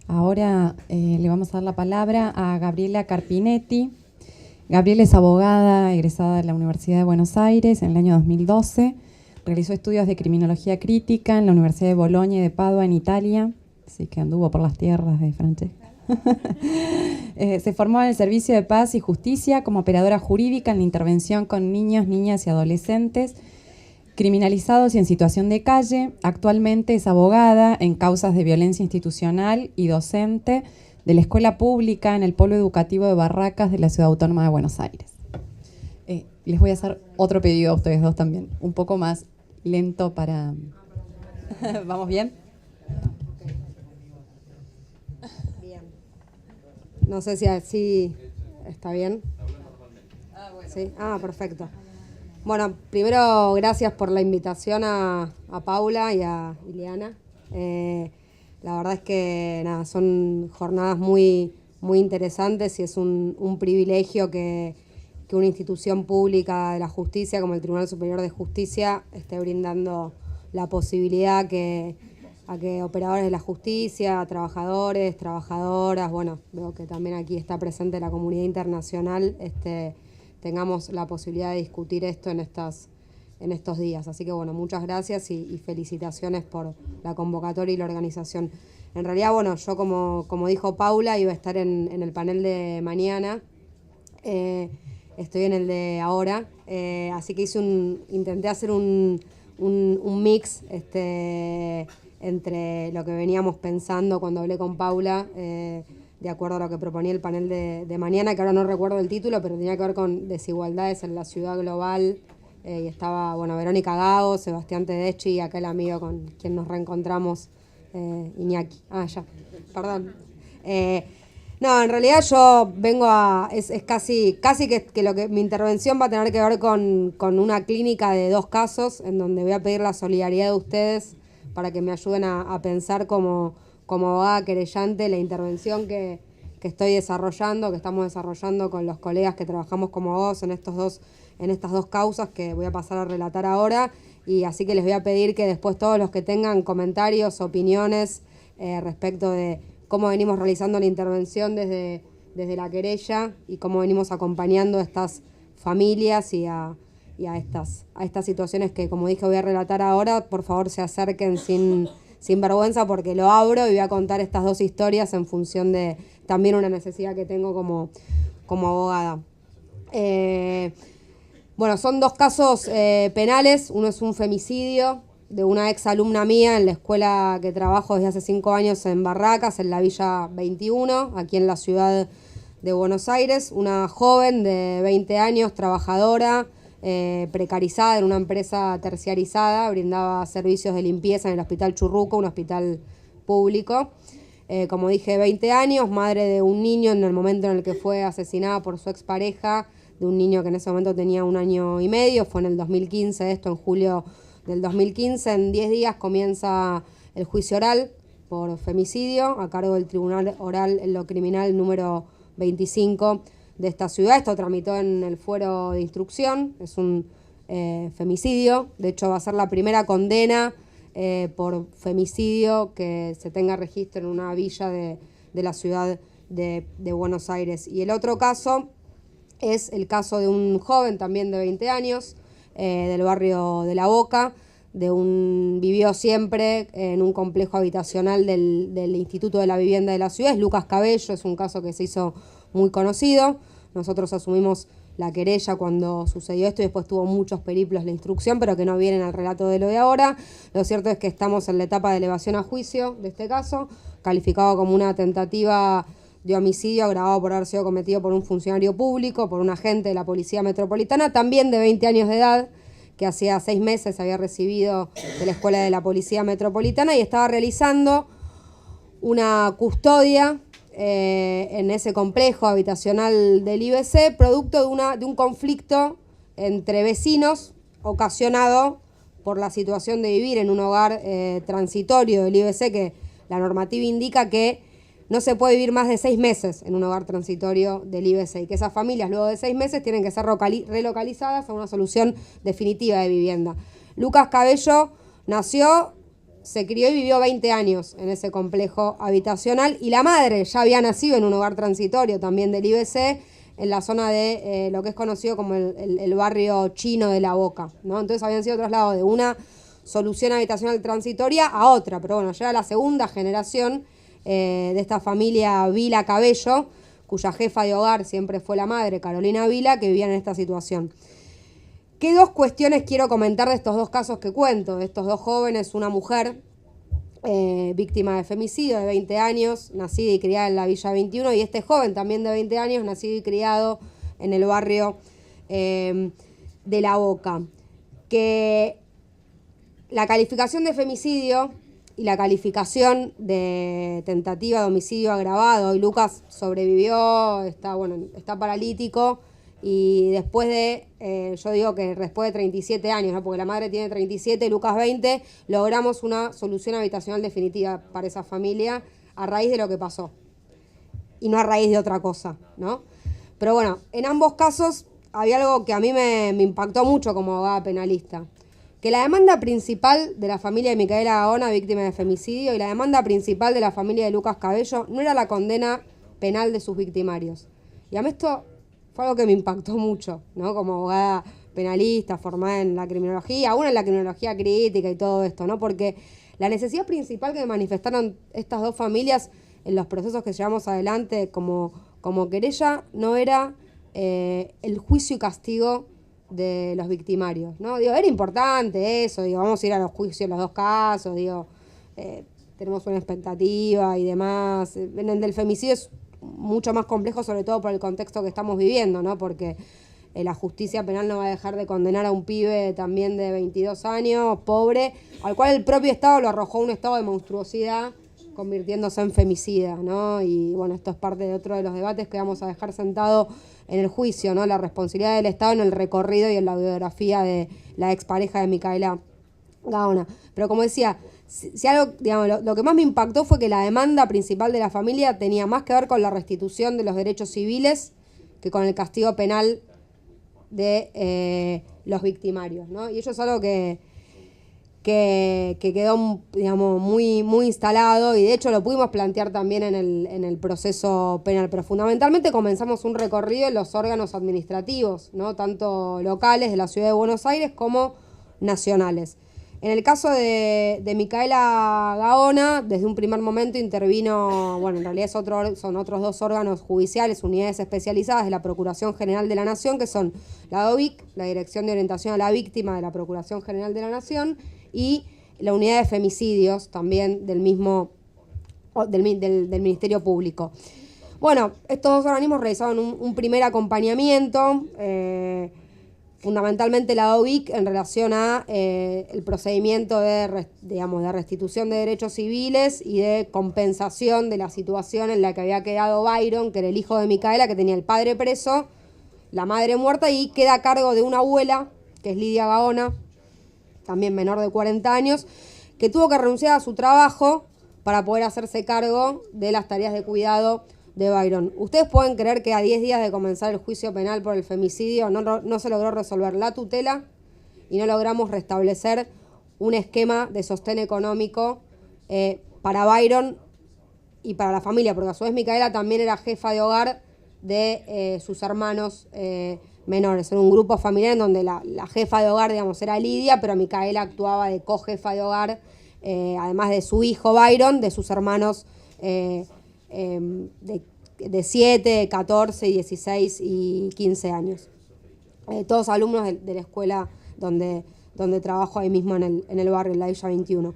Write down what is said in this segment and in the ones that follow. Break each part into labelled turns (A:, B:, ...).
A: Ahora le vamos a dar la palabra a Gabriela Carpinetti. Gabriela es abogada egresada de la Universidad de Buenos Aires en el año 2012. Realizó estudios de criminología crítica en la Universidad de Bolonia y de Padua en Italia, así que anduvo por las tierras de Francesca. Se formó en el Servicio de Paz y Justicia como operadora jurídica en la intervención con niños, niñas y adolescentes criminalizados y en situación de calle. Actualmente es abogada en causas de violencia institucional y docente de la escuela pública en el Polo Educativo de Barracas de la Ciudad Autónoma de Buenos Aires. Les voy a hacer otro pedido a ustedes dos también, un poco más lento para... ¿Vamos bien?
B: Bien. No sé si así está bien. ¿Sí? Perfecto. Bueno, primero gracias por la invitación a Paula y a Ileana. La verdad es que nada, son jornadas muy, muy interesantes y es un privilegio que una institución pública de la justicia como el Tribunal Superior de Justicia esté brindando la posibilidad a que operadores de la justicia, trabajadores, trabajadoras, bueno, veo que también aquí está presente la comunidad internacional, tengamos la posibilidad de discutir esto en estos días. Así que bueno, muchas gracias y felicitaciones por la convocatoria y la organización. En realidad, bueno, yo como dijo Paula, iba a estar en el panel de mañana, estoy en el de ahora, así que intenté hacer un mix entre lo que veníamos pensando cuando hablé con Paula, de acuerdo a lo que proponía el panel de mañana, que ahora no recuerdo el título, pero tenía que ver con desigualdades en la ciudad global, y estaba, bueno, Verónica Gago, Sebastián Tedeschi y aquel amigo con quien nos reencontramos, Iñaki. Perdón. No, en realidad yo vengo es casi que lo que mi intervención va a tener que ver con una clínica de 2 casos, en donde voy a pedir la solidaridad de ustedes para que me ayuden a pensar como abogada querellante la intervención que estoy desarrollando, que estamos desarrollando con los colegas que trabajamos como abogados en estas dos causas que voy a pasar a relatar ahora. Y así que les voy a pedir que después todos los que tengan comentarios, opiniones respecto de cómo venimos realizando la intervención desde la querella y cómo venimos acompañando a estas familias y a estas situaciones que, como dije, voy a relatar ahora. Por favor, se acerquen sin vergüenza, porque lo abro y voy a contar estas 2 historias en función de también una necesidad que tengo como abogada. Bueno, son 2 casos penales. Uno es un femicidio de una ex alumna mía en la escuela que trabajo desde hace 5 años en Barracas, en la Villa 21, aquí en la ciudad de Buenos Aires. Una joven de 20 años, trabajadora, precarizada en una empresa terciarizada, brindaba servicios de limpieza en el Hospital Churruco, un hospital público. Como dije, 20 años, madre de un niño en el momento en el que fue asesinada por su expareja, de un niño que en ese momento tenía 1 año y medio, fue en el 2015, esto en julio del 2015. En 10 días comienza el juicio oral por femicidio a cargo del Tribunal Oral en lo Criminal número 25 de esta ciudad. Esto tramitó en el fuero de instrucción, es un femicidio, de hecho va a ser la primera condena por femicidio que se tenga registro en una villa de la ciudad de Buenos Aires. Y el otro caso es el caso de un joven también de 20 años, del barrio de La Boca, vivió siempre en un complejo habitacional del Instituto de la Vivienda de la ciudad, es Lucas Cabello, es un caso que se hizo muy conocido. Nosotros asumimos la querella cuando sucedió esto y después tuvo muchos periplos la instrucción, pero que no vienen al relato de lo de ahora. Lo cierto es que estamos en la etapa de elevación a juicio de este caso, calificado como una tentativa de homicidio agravado por haber sido cometido por un funcionario público, por un agente de la Policía Metropolitana, también de 20 años de edad, que hacía 6 meses había recibido de la Escuela de la Policía Metropolitana y estaba realizando una custodia en ese complejo habitacional del IBC, producto de un conflicto entre vecinos ocasionado por la situación de vivir en un hogar transitorio del IBC, que la normativa indica que no se puede vivir más de 6 meses en un hogar transitorio del IBC y que esas familias luego de 6 meses tienen que ser relocalizadas a una solución definitiva de vivienda. Lucas Cabello nació se crió y vivió 20 años en ese complejo habitacional y la madre ya había nacido en un hogar transitorio también del IBC en la zona de lo que es conocido como el barrio chino de La Boca, ¿no? Entonces habían sido trasladados de una solución habitacional transitoria a otra, pero bueno, ya era la segunda generación de esta familia Vila Cabello, cuya jefa de hogar siempre fue la madre, Carolina Vila, que vivían en esta situación. ¿Qué dos cuestiones quiero comentar de estos dos casos que cuento? De estos dos jóvenes, una mujer víctima de femicidio de 20 años, nacida y criada en la Villa 21, y este joven también de 20 años, nacido y criado en el barrio de La Boca. Que la calificación de femicidio y la calificación de tentativa de homicidio agravado, y Lucas sobrevivió, está paralítico, y después de, yo digo que después de 37 años, ¿no? Porque la madre tiene 37, Lucas 20, logramos una solución habitacional definitiva para esa familia a raíz de lo que pasó, y no a raíz de otra cosa, ¿no? Pero bueno, en ambos casos había algo que a mí me impactó mucho como abogada penalista. Que la demanda principal de la familia de Micaela Gaona, víctima de femicidio, y la demanda principal de la familia de Lucas Cabello no era la condena penal de sus victimarios. Y a mí esto fue algo que me impactó mucho, ¿no? Como abogada penalista, formada en la criminología, aún en la criminología crítica y todo esto, ¿no? Porque la necesidad principal que manifestaron estas dos familias en los procesos que llevamos adelante como querella no era el juicio y castigo de los victimarios, ¿no? Digo, era importante eso, digo, vamos a ir a los juicios en los dos casos, digo, tenemos una expectativa y demás. En el del femicidio es mucho más complejo, sobre todo por el contexto que estamos viviendo, ¿no? Porque la justicia penal no va a dejar de condenar a un pibe también de 22 años, pobre, al cual el propio Estado lo arrojó a un estado de monstruosidad, convirtiéndose en femicida, ¿no? Y bueno, esto es parte de otro de los debates que vamos a dejar sentado en el juicio, ¿no? La responsabilidad del Estado en el recorrido y en la biografía de la expareja de Micaela Gaona. Pero como decía, si algo, digamos, lo que más me impactó fue que la demanda principal de la familia tenía más que ver con la restitución de los derechos civiles que con el castigo penal de los victimarios, ¿no? Y eso es algo que quedó, digamos, muy instalado, y de hecho lo pudimos plantear también en el proceso penal, pero fundamentalmente comenzamos un recorrido en los órganos administrativos, ¿no? Tanto locales de la Ciudad de Buenos Aires como nacionales. En el caso de Micaela Gaona, desde un primer momento intervino, bueno, en realidad son otros dos órganos judiciales, unidades especializadas de la Procuración General de la Nación, que son la DOVIC, la Dirección de Orientación a la Víctima de la Procuración General de la Nación, y la unidad de femicidios también del Ministerio Público. Bueno, estos dos organismos realizaron un primer acompañamiento, fundamentalmente la DOVIC en relación a el procedimiento de restitución de derechos civiles y de compensación de la situación en la que había quedado Byron, que era el hijo de Micaela, que tenía el padre preso, la madre muerta, y queda a cargo de una abuela, que es Lidia Gaona, también menor de 40 años, que tuvo que renunciar a su trabajo para poder hacerse cargo de las tareas de cuidado de Byron. Ustedes pueden creer que a 10 días de comenzar el juicio penal por el femicidio no se logró resolver la tutela y no logramos restablecer un esquema de sostén económico para Byron y para la familia, porque a su vez Micaela también era jefa de hogar de sus hermanos menores. Era un grupo familiar en donde la jefa de hogar, digamos, era Lidia, pero Micaela actuaba de cojefa de hogar, además de su hijo Byron, de sus hermanos de 7, 14, 16 y 15 años. Todos alumnos de la escuela donde trabajo ahí mismo en el barrio, en la Villa 21.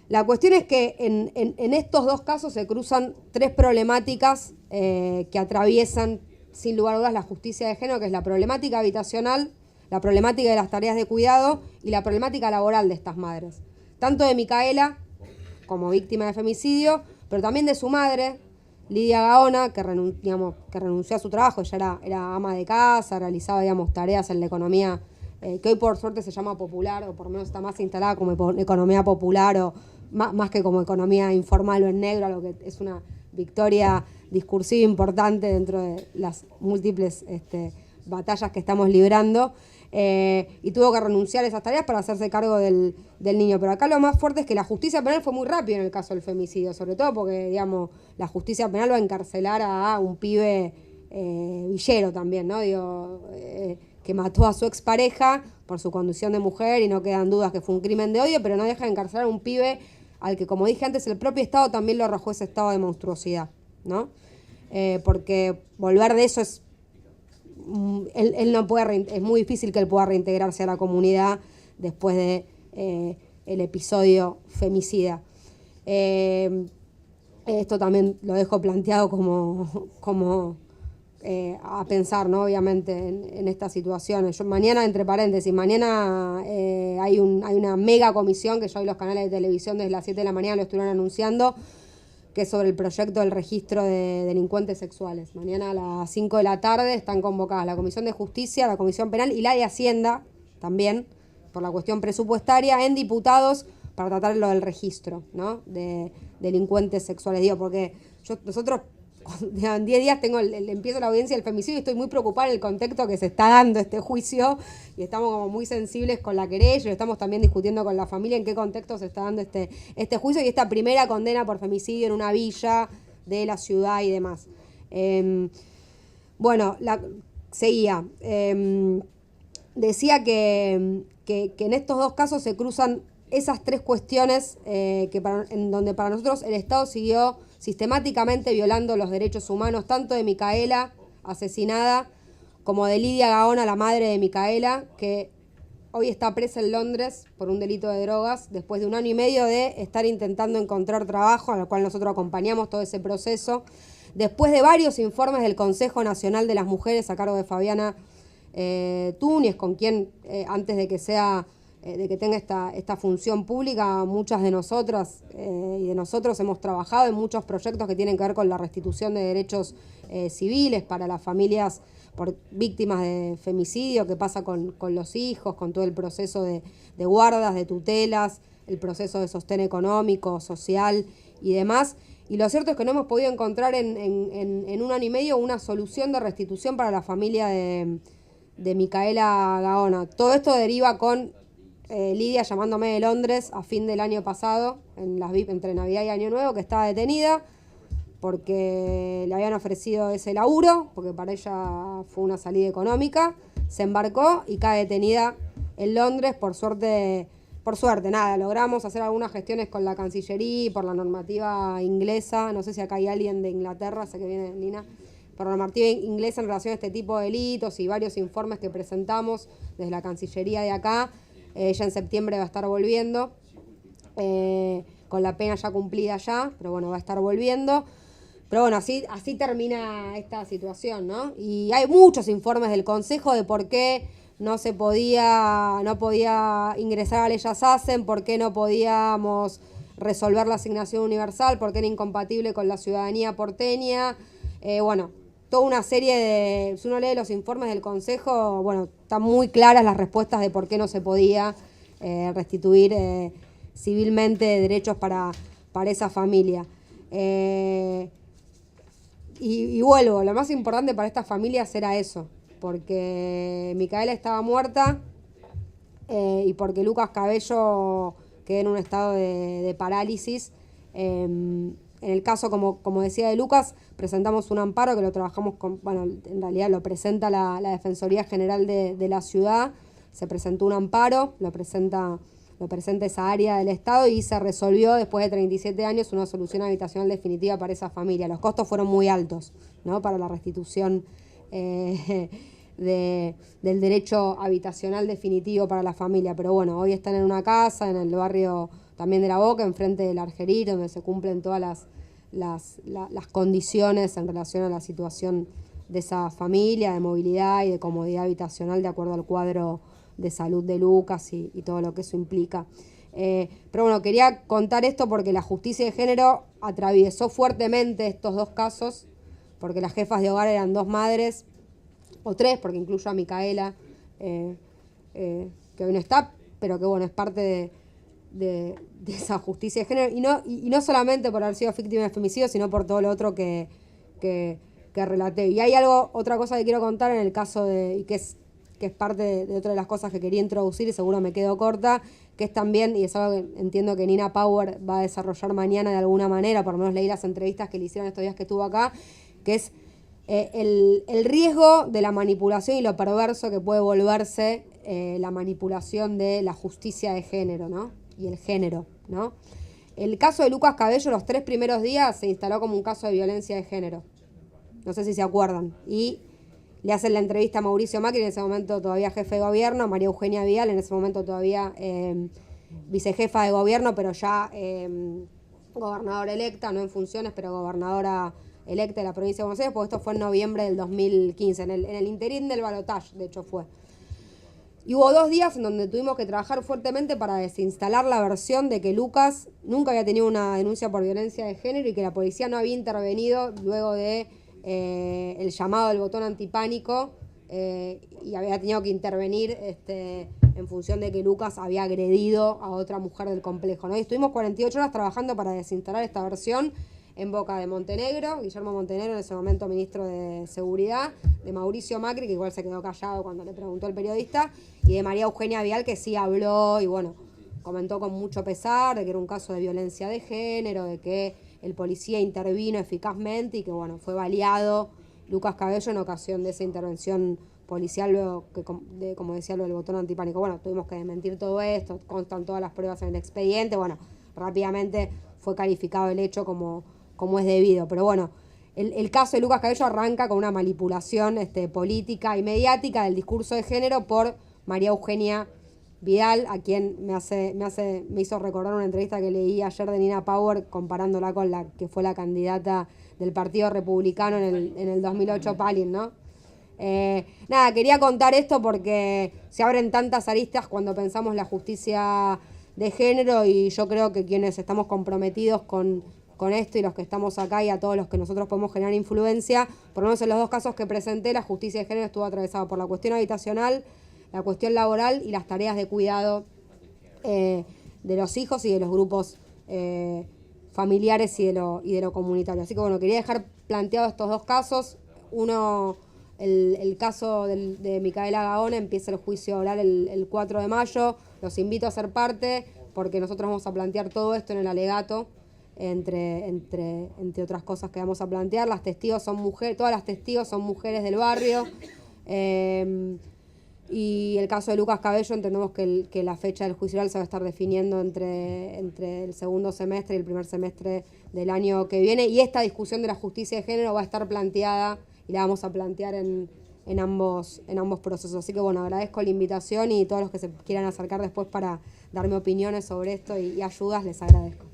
B: La cuestión es que en estos dos casos se cruzan tres problemáticas que atraviesan sin lugar a dudas la justicia de género, que es la problemática habitacional, la problemática de las tareas de cuidado y la problemática laboral de estas madres. Tanto de Micaela, como víctima de femicidio, pero también de su madre, Lidia Gaona, que renunció a su trabajo. Ella era ama de casa, realizaba, tareas en la economía que hoy por suerte se llama popular, o por lo menos está más instalada como economía popular, o más que como economía informal o en negro, lo que es una victoria discursiva importante dentro de las múltiples batallas que estamos librando, y tuvo que renunciar a esas tareas para hacerse cargo del niño. Pero acá lo más fuerte es que la justicia penal fue muy rápido en el caso del femicidio, sobre todo porque, digamos, la justicia penal va a encarcelar a un pibe villero también, ¿no? Que mató a su expareja por su condición de mujer, y no quedan dudas que fue un crimen de odio, pero no deja de encarcelar a un pibe al que, como dije antes, el propio Estado también lo arrojó ese estado de monstruosidad, ¿no? Porque volver de eso es... Él no puede, es muy difícil que él pueda reintegrarse a la comunidad después de el episodio femicida. Esto también lo dejo planteado como a pensar, ¿no? Obviamente, en estas situaciones. Mañana, entre paréntesis, mañana hay una mega comisión que yo hoy los canales de televisión desde las 7 de la mañana lo estuvieron anunciando, que es sobre el proyecto del registro de delincuentes sexuales. Mañana a las 5 de la tarde están convocadas la Comisión de Justicia, la Comisión Penal y la de Hacienda, también, por la cuestión presupuestaria, en diputados, para tratar lo del registro, ¿no? De delincuentes sexuales. Digo, porque nosotros en 10 días empiezo la audiencia del femicidio y estoy muy preocupada en el contexto que se está dando este juicio, y estamos como muy sensibles con la querella, y estamos también discutiendo con la familia en qué contexto se está dando este juicio y esta primera condena por femicidio en una villa de la ciudad y demás. Seguía. Decía que en estos dos casos se cruzan esas tres cuestiones en donde para nosotros el Estado siguió sistemáticamente violando los derechos humanos, tanto de Micaela, asesinada, como de Lidia Gaona, la madre de Micaela, que hoy está presa en Londres por un delito de drogas, después de 1 año y medio de estar intentando encontrar trabajo, al cual nosotros acompañamos todo ese proceso, después de varios informes del Consejo Nacional de las Mujeres a cargo de Fabiana Túñez, con quien antes de que tenga esta función pública, muchas de nosotras y de nosotros hemos trabajado en muchos proyectos que tienen que ver con la restitución de derechos civiles para las familias por víctimas de femicidio, que pasa con los hijos, con todo el proceso de guardas, de tutelas, el proceso de sostén económico, social y demás. Y lo cierto es que no hemos podido encontrar en 1 año y medio una solución de restitución para la familia de Micaela Gaona. Todo esto deriva con Lidia llamándome de Londres a fin del año pasado, entre Navidad y Año Nuevo, que estaba detenida porque le habían ofrecido ese laburo, porque para ella fue una salida económica, se embarcó y cae detenida en Londres. Por suerte, nada, logramos hacer algunas gestiones con la Cancillería, por la normativa inglesa, no sé si acá hay alguien de Inglaterra, sé que viene Lina, por la normativa inglesa en relación a este tipo de delitos y varios informes que presentamos desde la Cancillería de acá. Ella en septiembre va a estar volviendo, con la pena ya cumplida ya, pero bueno, va a estar volviendo. Pero bueno, así termina esta situación, ¿no? Y hay muchos informes del Consejo de por qué no podía ingresar a leyes ASEN, por qué no podíamos resolver la asignación universal, por qué era incompatible con la ciudadanía porteña. Toda una serie de... Si uno lee los informes del Consejo, bueno, están muy claras las respuestas de por qué no se podía restituir civilmente derechos para esa familia. Y vuelvo, lo más importante para estas familias era eso, porque Micaela estaba muerta y porque Lucas Cabello quedó en un estado de parálisis. En el caso, como decía, de Lucas, presentamos un amparo que lo trabajamos en realidad lo presenta la Defensoría General de la ciudad. Se presentó un amparo, lo presenta esa área del Estado, y se resolvió después de 37 años una solución habitacional definitiva para esa familia. Los costos fueron muy altos, ¿no?, para la restitución del derecho habitacional definitivo para la familia. Pero bueno, hoy están en una casa en el barrio también de La Boca, enfrente del Argerí, donde se cumplen todas las condiciones en relación a la situación de esa familia, de movilidad y de comodidad habitacional, de acuerdo al cuadro de salud de Lucas y todo lo que eso implica. Pero bueno, quería contar esto porque la justicia de género atravesó fuertemente estos dos casos, porque las jefas de hogar eran 2 madres, o 3, porque incluyo a Micaela, que hoy no está, pero que bueno, es parte de esa justicia de género, y no solamente por haber sido víctima de femicidio, sino por todo lo otro que relaté. Y hay otra cosa que quiero contar en el caso y que es parte de otra de las cosas que quería introducir y seguro me quedo corta, que es también, y es algo que entiendo que Nina Power va a desarrollar mañana de alguna manera, por lo menos leí las entrevistas que le hicieron estos días que estuvo acá, que es el riesgo de la manipulación y lo perverso que puede volverse la manipulación de la justicia de género, ¿no? Y el género, ¿no? El caso de Lucas Cabello, los 3 primeros días se instaló como un caso de violencia de género. No sé si se acuerdan. Y le hacen la entrevista a Mauricio Macri, en ese momento todavía jefe de gobierno, a María Eugenia Vidal, en ese momento todavía vicejefa de gobierno, pero ya gobernadora electa, no en funciones, pero gobernadora electa de la provincia de Buenos Aires, porque esto fue en noviembre del 2015, en el interín del balotaje, de hecho fue. Y hubo 2 días en donde tuvimos que trabajar fuertemente para desinstalar la versión de que Lucas nunca había tenido una denuncia por violencia de género y que la policía no había intervenido luego de el llamado del botón antipánico y había tenido que intervenir en función de que Lucas había agredido a otra mujer del complejo, ¿no? Y estuvimos 48 horas trabajando para desinstalar esta versión en boca de Montenegro, Guillermo Montenegro, en ese momento ministro de Seguridad, de Mauricio Macri, que igual se quedó callado cuando le preguntó el periodista, y de María Eugenia Vidal, que sí habló y bueno, comentó con mucho pesar de que era un caso de violencia de género, de que el policía intervino eficazmente y que bueno, fue baleado Lucas Cabello en ocasión de esa intervención policial, luego que, como decía, lo del botón antipánico. Bueno, tuvimos que desmentir todo esto, constan todas las pruebas en el expediente, bueno, rápidamente fue calificado el hecho como es debido. Pero bueno, el caso de Lucas Cabello arranca con una manipulación política y mediática del discurso de género por María Eugenia Vidal, a quien me hizo recordar una entrevista que leí ayer de Nina Power comparándola con la que fue la candidata del Partido Republicano en el 2008, Palin, ¿no? Nada, quería contar esto porque se abren tantas aristas cuando pensamos la justicia de género y yo creo que quienes estamos comprometidos con esto y los que estamos acá y a todos los que nosotros podemos generar influencia, por lo menos en los 2 casos que presenté, la justicia de género estuvo atravesada por la cuestión habitacional, la cuestión laboral y las tareas de cuidado de los hijos y de los grupos familiares y de lo comunitario. Así que bueno, quería dejar planteados estos 2 casos. Uno, el caso de Micaela Gaona, empieza el juicio oral el 4 de mayo. Los invito a ser parte porque nosotros vamos a plantear todo esto en el alegato, entre otras cosas que vamos a plantear. Las testigos son mujeres, todas las testigos son mujeres del barrio. Y el caso de Lucas Cabello, entendemos que la fecha del juicio oral se va a estar definiendo entre el segundo semestre y el primer semestre del año que viene. Y esta discusión de la justicia de género va a estar planteada y la vamos a plantear en ambos procesos. Así que bueno, agradezco la invitación y todos los que se quieran acercar después para darme opiniones sobre esto y ayudas, les agradezco.